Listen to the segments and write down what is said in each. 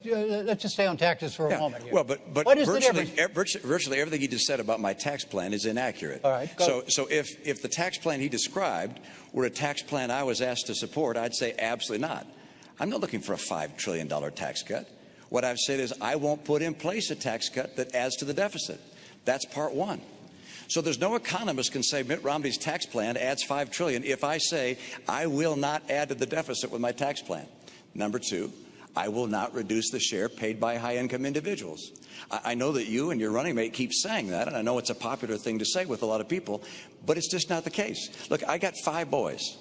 Let's just stay on taxes for a moment here. Well, but what is virtually everything he just said about my tax plan is inaccurate. All right. So if the tax plan he described were a tax plan I was asked to support, I'd say absolutely not. I'm not looking for a $5 trillion tax cut. What I've said is I won't put in place a tax cut that adds to the deficit. That's part one. So there's no economist can say Mitt Romney's tax plan adds $5 trillion if I say I will not add to the deficit with my tax plan. Number two, I will not reduce the share paid by high-income individuals. I know that you and your running mate keep saying that, and I know it's a popular thing to say with a lot of people, but it's just not the case. Look, I got 5 boys.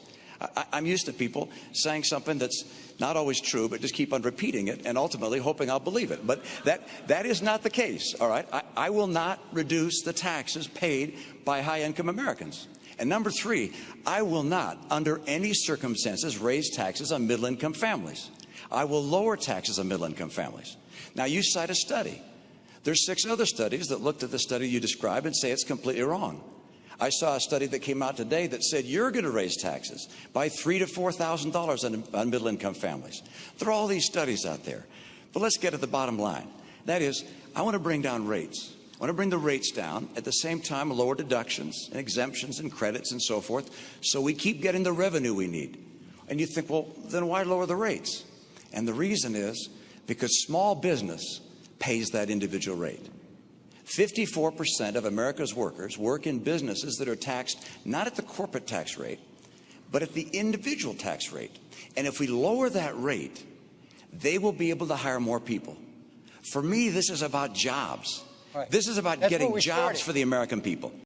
I'm used to people saying something that's not always true, but just keep on repeating it and ultimately hoping I'll believe it. But that is not the case, all right? I will not reduce the taxes paid by high-income Americans. And number 3, I will not, under any circumstances, raise taxes on middle-income families. I will lower taxes on middle-income families. Now, you cite a study. There's 6 other studies that looked at the study you described and say it's completely wrong. I saw a study that came out today that said you're going to raise taxes by $3,000 to $4,000 on middle-income families. There are all these studies out there. But let's get to the bottom line. That is, I want to bring down rates. I want to bring the rates down, at the same time lower deductions and exemptions and credits and so forth, so we keep getting the revenue we need. And you think, well, then why lower the rates? And the reason is because small business pays that individual rate. 54% of America's workers work in businesses that are taxed not at the corporate tax rate, but at the individual tax rate. And if we lower that rate, they will be able to hire more people. For me, this is about jobs. Right. This is about getting jobs for the American people.